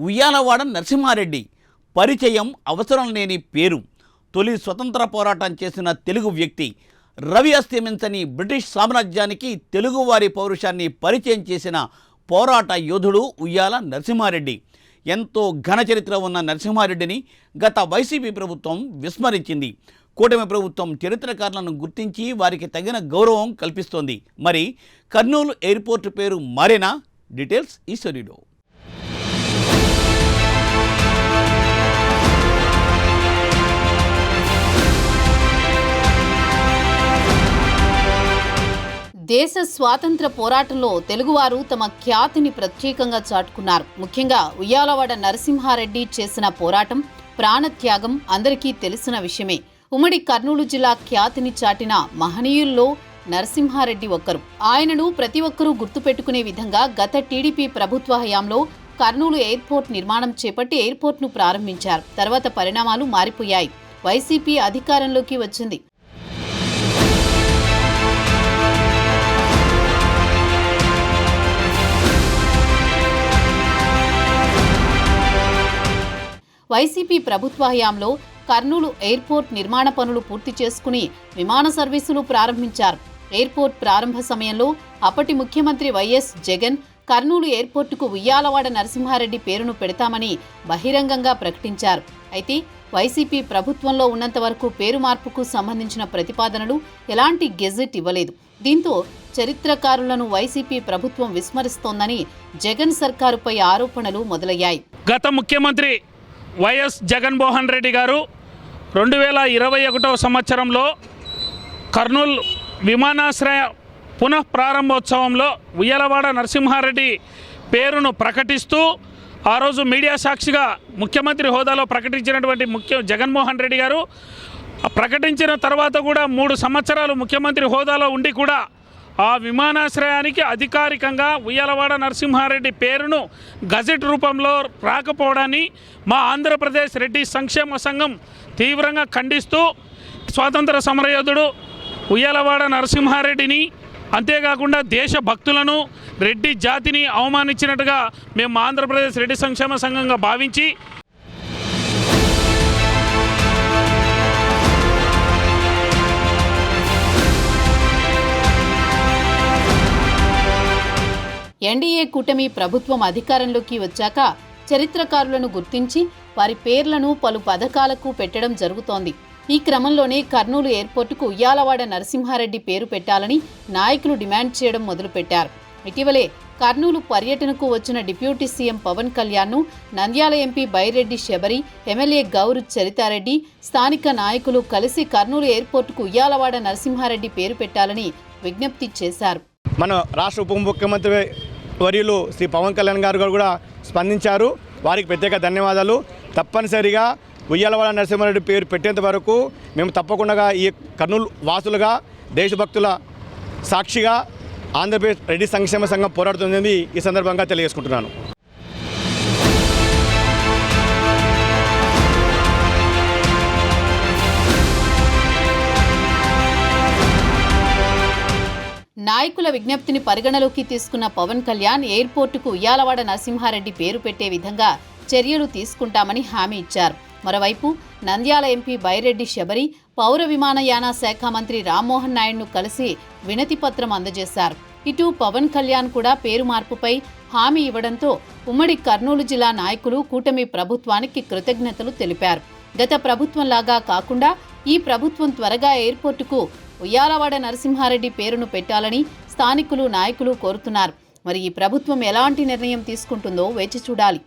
ఉయ్యాలవాడ నరసింహారెడ్డి పరిచయం అవసరం లేని పేరు. తొలి స్వతంత్ర పోరాటం చేసిన తెలుగు వ్యక్తి. రవి అస్తమించని బ్రిటిష్ సామ్రాజ్యానికి తెలుగువారి పౌరుషాన్ని పరిచయం చేసిన పోరాట యోధుడు ఉయ్యాల నరసింహారెడ్డి. ఎంతో ఘన చరిత్ర ఉన్న నరసింహారెడ్డిని గత వైసీపీ ప్రభుత్వం విస్మరించింది. కూటమి ప్రభుత్వం చరిత్రకారులను గుర్తించి వారికి తగిన గౌరవం కల్పిస్తోంది. మరి కర్నూలు ఎయిర్పోర్టు పేరు మారేనా? డీటెయిల్స్ ఈ స్టోరీలో. దేశ స్వాతంత్ర పోరాటంలో తెలుగువారు తమ ఖ్యాతిని ప్రత్యేకంగా చాటుకున్నారు. ముఖ్యంగా ఉయ్యాలవాడ నరసింహారెడ్డి చేసిన పోరాటం, ప్రాణత్యాగం అందరికీ తెలిసిన విషయమే. ఉమ్మడి కర్నూలు జిల్లా ఖ్యాతిని చాటిన మహనీయుల్లో నరసింహారెడ్డి ఒక్కరు. ఆయనను ప్రతి ఒక్కరూ గుర్తుపెట్టుకునే విధంగా గత టీడీపీ ప్రభుత్వ హయాంలో కర్నూలు ఎయిర్పోర్ట్ నిర్మాణం చేపట్టి ఎయిర్పోర్ట్ను ప్రారంభించారు. తర్వాత పరిణామాలు మారిపోయాయి. వైసీపీ అధికారంలోకి వచ్చింది. వైసీపీ ప్రభుత్వ హయాంలో కర్నూలు ఎయిర్పోర్ట్ నిర్మాణ పనులు పూర్తి చేసుకుని విమాన సర్వీసులు ప్రారంభించారు. ఎయిర్పోర్ట్ ప్రారంభ సమయంలో అప్పటి ముఖ్యమంత్రి వైఎస్ జగన్ కర్నూలు ఎయిర్పోర్టుకు ఉయ్యాలవాడ నరసింహారెడ్డి పేరును పెడతామని బహిరంగంగా ప్రకటించారు. అయితే వైసీపీ ప్రభుత్వంలో ఉన్నంత వరకు పేరు మార్పుకు సంబంధించిన ప్రతిపాదనలు ఎలాంటి గెజెట్ ఇవ్వలేదు. దీంతో చరిత్రకారులను వైసీపీ ప్రభుత్వం విస్మరిస్తోందని జగన్ సర్కారుపై ఆరోపణలు మొదలయ్యాయి. గత ముఖ్యమంత్రి వైఎస్ జగన్మోహన్ రెడ్డి గారు 2021 సంవత్సరంలో కర్నూలు విమానాశ్రయ పునః ప్రారంభోత్సవంలో ఉయ్యాలవాడ నరసింహారెడ్డి పేరును ప్రకటిస్తూ ఆ రోజు మీడియా సాక్షిగా ముఖ్యమంత్రి హోదాలో ప్రకటించినటువంటి జగన్మోహన్ రెడ్డి గారు ప్రకటించిన తర్వాత కూడా 3 సంవత్సరాలు ముఖ్యమంత్రి హోదాలో ఉండి కూడా ఆ విమానాశ్రయానికి అధికారికంగా ఉయ్యాలవాడ నరసింహారెడ్డి పేరును గజెట్ రూపంలో రాకపోవడాన్ని మా ఆంధ్రప్రదేశ్ రెడ్డి సంక్షేమ సంఘం తీవ్రంగా ఖండిస్తూ స్వాతంత్ర సమరయోధుడు ఉయ్యాలవాడ నరసింహారెడ్డిని, అంతేకాకుండా దేశభక్తులను, రెడ్డి జాతిని అవమానించినట్టుగా మేము ఆంధ్రప్రదేశ్ రెడ్డి సంక్షేమ సంఘంగా భావించి ఎన్డీఏ కూటమి ప్రభుత్వం అధికారంలోకి వచ్చాక చరిత్రకారులను గుర్తించి వారి పేర్లను పలు పథకాలకు పెట్టడం జరుగుతోంది. ఈ క్రమంలోనే కర్నూలు ఎయిర్పోర్టుకు ఉయ్యాలవాడ నరసింహారెడ్డి పేరు పెట్టాలని నాయకులు డిమాండ్ చేయడం మొదలుపెట్టారు. ఇటీవలే కర్నూలు పర్యటనకు వచ్చిన డిప్యూటీ సీఎం పవన్ కళ్యాణ్ను నంద్యాల ఎంపీ బైరెడ్డి శబరి, ఎమ్మెల్యే గౌరు చరితారెడ్డి, స్థానిక నాయకులు కలిసి కర్నూలు ఎయిర్పోర్టుకు ఉయ్యాలవాడ నరసింహారెడ్డి పేరు పెట్టాలని విజ్ఞప్తి చేశారు. మన రాష్ట్ర ఉప ముఖ్యమంత్రి వర్యులు శ్రీ పవన్ కళ్యాణ్ గారు కూడా స్పందించారు. వారికి ప్రత్యేక ధన్యవాదాలు. తప్పనిసరిగా ఉయ్యాలవాడ నరసింహారెడ్డి పేరు పెట్టేంత వరకు మేము తప్పకుండా ఈ కర్నూలు వాసులుగా, దేశభక్తుల సాక్షిగా ఆంధ్రప్రదేశ్ రెడ్డి సంక్షేమ సంఘం పోరాడుతుందని ఈ సందర్భంగా తెలియజేసుకుంటున్నాను. నాయకుల విజ్ఞప్తిని పరిగణలోకి తీసుకున్న పవన్ కళ్యాణ్ ఎయిర్పోర్టుకు ఉయ్యాలవాడ నరసింహారెడ్డి పేరు పెట్టే విధంగా చర్యలు తీసుకుంటామని హామీ ఇచ్చారు. మరోవైపు నంద్యాల ఎంపీ బైరెడ్డి శబరి పౌర విమానయాన శాఖ మంత్రి రామ్మోహన్ నాయుడును కలిసి వినతి పత్రం అందజేశారు. ఇటు పవన్ కళ్యాణ్ కూడా పేరు మార్పుపై హామీ ఇవ్వడంతో ఉమ్మడి కర్నూలు జిల్లా నాయకులు కూటమి ప్రభుత్వానికి కృతజ్ఞతలు తెలిపారు. గత ప్రభుత్వంలాగా కాకుండా ఈ ప్రభుత్వం త్వరగా ఎయిర్పోర్టుకు ఉయ్యాలవాడ నరసింహారెడ్డి పేరును పెట్టాలని స్థానికులు, నాయకులు కోరుతున్నారు. మరి ఈ ప్రభుత్వం ఎలాంటి నిర్ణయం తీసుకుంటుందో వేచి చూడాలి.